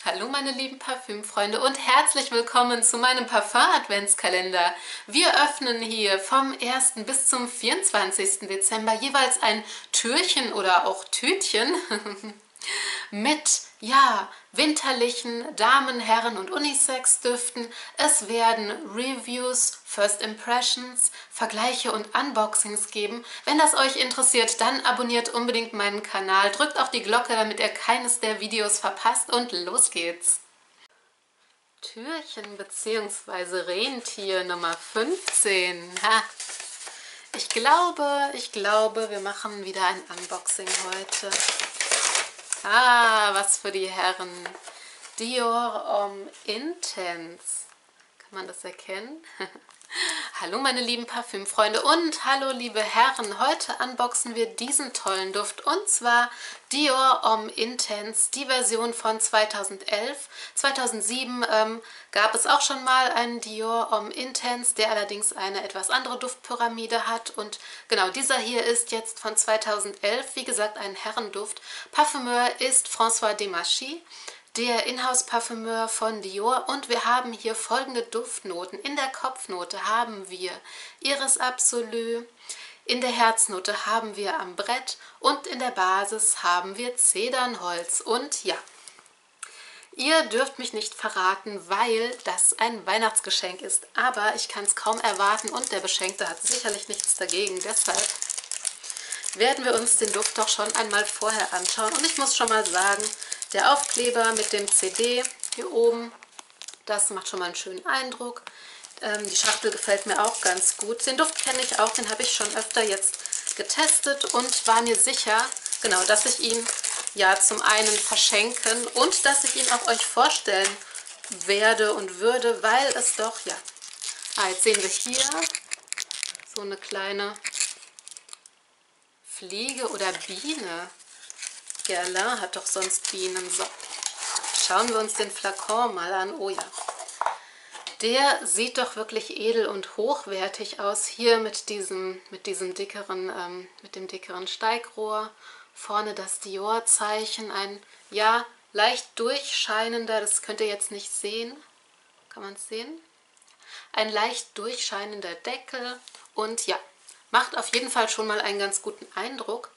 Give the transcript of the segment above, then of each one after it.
Hallo meine lieben Parfümfreunde und herzlich willkommen zu meinem Parfum-Adventskalender. Wir öffnen hier vom 1. bis zum 24. Dezember jeweils ein Türchen oder auch Tütchen mit, ja, winterlichen Damen-, Herren- und Unisex-Düften. Es werden Reviews, First Impressions, Vergleiche und Unboxings geben. Wenn das euch interessiert, dann abonniert unbedingt meinen Kanal, drückt auf die Glocke, damit ihr keines der Videos verpasst und los geht's! Türchen bzw. Rentier Nummer 15. Ha. Ich glaube, wir machen wieder ein Unboxing heute. Ah, was für die Herren. Dior Homme Intense. Kann man das erkennen? Hallo meine lieben Parfümfreunde und hallo liebe Herren. Heute unboxen wir diesen tollen Duft und zwar Dior Homme Intense, die Version von 2011. 2007 gab es auch schon mal einen Dior Homme Intense, der allerdings eine etwas andere Duftpyramide hat und genau dieser hier ist jetzt von 2011, wie gesagt ein Herrenduft. Parfümeur ist François Demachy, der Inhouse-Parfümeur von Dior, und wir haben hier folgende Duftnoten. In der Kopfnote haben wir Iris Absolue, in der Herznote haben wir Ambrette und in der Basis haben wir Zedernholz. Und ja, ihr dürft mich nicht verraten, weil das ein Weihnachtsgeschenk ist, aber ich kann es kaum erwarten und der Beschenkte hat sicherlich nichts dagegen. Deshalb werden wir uns den Duft doch schon einmal vorher anschauen. Und ich muss schon mal sagen, der Aufkleber mit dem CD hier oben, das macht schon mal einen schönen Eindruck. Die Schachtel gefällt mir auch ganz gut. Den Duft kenne ich auch, den habe ich schon öfter jetzt getestet und war mir sicher, genau, dass ich ihn ja zum einen verschenken und dass ich ihn auch euch vorstellen werde und würde, weil es doch, ja, jetzt sehen wir hier so eine kleine Fliege oder Biene. Guerlain hat doch sonst Bienen. So, schauen wir uns den Flakon mal an. Oh ja, der sieht doch wirklich edel und hochwertig aus. Hier mit diesem dickeren, mit dem dickeren Steigrohr. Vorne das Dior-Zeichen, ein, ja, leicht durchscheinender, das könnt ihr jetzt nicht sehen. Kann man es sehen? Ein leicht durchscheinender Deckel und ja, macht auf jeden Fall schon mal einen ganz guten Eindruck.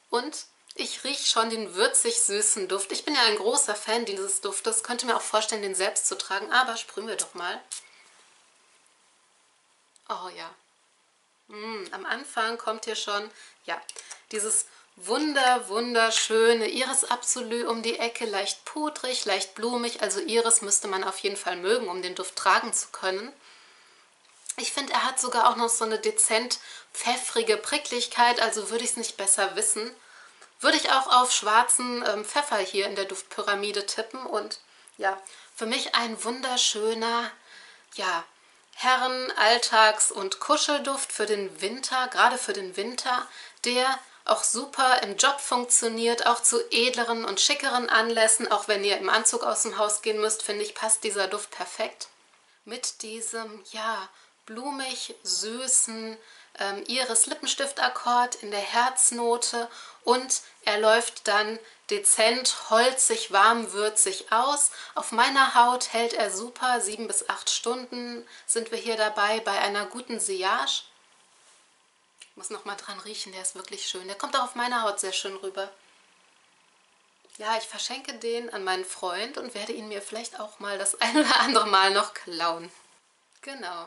Und ich rieche schon den würzig-süßen Duft. Ich bin ja ein großer Fan dieses Duftes, könnte mir auch vorstellen, den selbst zu tragen, aber sprühen wir doch mal. Oh ja. Am Anfang kommt hier schon, ja, dieses wunderschöne Iris Absolue um die Ecke, leicht pudrig, leicht blumig. Also Iris müsste man auf jeden Fall mögen, um den Duft tragen zu können. Ich finde, er hat sogar auch noch so eine dezent pfeffrige Pricklichkeit, also würde ich es nicht besser wissen. Würde ich auch auf schwarzen Pfeffer hier in der Duftpyramide tippen. Und ja, für mich ein wunderschöner, ja, Herren-, Alltags- und Kuschelduft für den Winter, gerade für den Winter, der auch super im Job funktioniert, auch zu edleren und schickeren Anlässen. Auch wenn ihr im Anzug aus dem Haus gehen müsst, finde ich, passt dieser Duft perfekt. Mit diesem, ja, blumig süßen Iris-Lippenstift-Akkord in der Herznote und er läuft dann dezent, holzig, warm, würzig aus. Auf meiner Haut hält er super, 7 bis 8 Stunden sind wir hier dabei bei einer guten Sillage. Ich muss noch mal dran riechen, der ist wirklich schön. Der kommt auch auf meiner Haut sehr schön rüber. Ja, ich verschenke den an meinen Freund und werde ihn mir vielleicht auch mal das ein oder andere Mal noch klauen. Genau.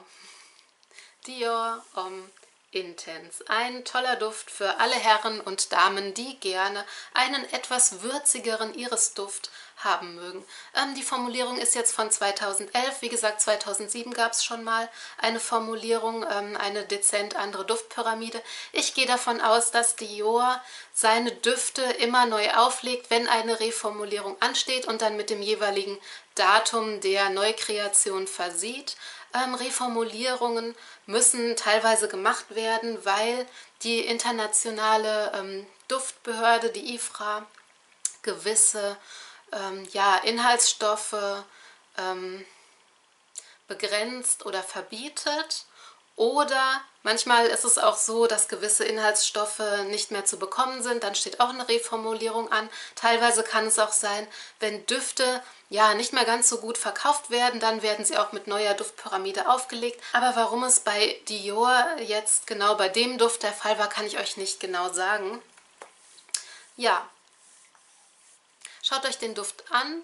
Dior Homme Intense. Ein toller Duft für alle Herren und Damen, die gerne einen etwas würzigeren Irisduft haben mögen. Die Formulierung ist jetzt von 2011. Wie gesagt, 2007 gab es schon mal eine Formulierung, eine dezent andere Duftpyramide. Ich gehe davon aus, dass Dior seine Düfte immer neu auflegt, wenn eine Reformulierung ansteht und dann mit dem jeweiligen Datum der Neukreation versieht. Reformulierungen müssen teilweise gemacht werden, weil die internationale Duftbehörde, die IFRA, gewisse ja, Inhaltsstoffe begrenzt oder verbietet. Oder manchmal ist es auch so, dass gewisse Inhaltsstoffe nicht mehr zu bekommen sind. Dann steht auch eine Reformulierung an. Teilweise kann es auch sein, wenn Düfte ja nicht mehr ganz so gut verkauft werden, dann werden sie auch mit neuer Duftpyramide aufgelegt. Aber warum es bei Dior jetzt genau bei dem Duft der Fall war, kann ich euch nicht genau sagen. Ja, schaut euch den Duft an.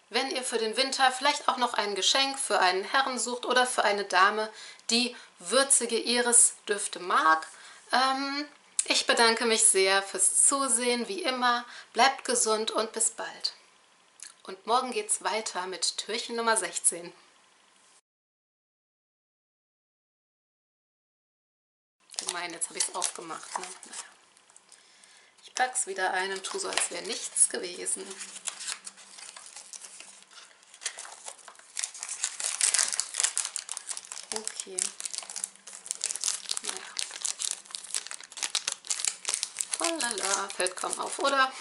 Wenn ihr für den Winter vielleicht auch noch ein Geschenk für einen Herren sucht oder für eine Dame, die würzige Iris-Düfte mag. Ich bedanke mich sehr fürs Zusehen, wie immer. Bleibt gesund und bis bald. Und morgen geht's weiter mit Türchen Nummer 16. Gemein, jetzt habe ich es aufgemacht. Ne? Naja. Ich packe es wieder ein und tue so, als wäre nichts gewesen. Okay. Naja. Oh lala, fällt kaum auf, oder?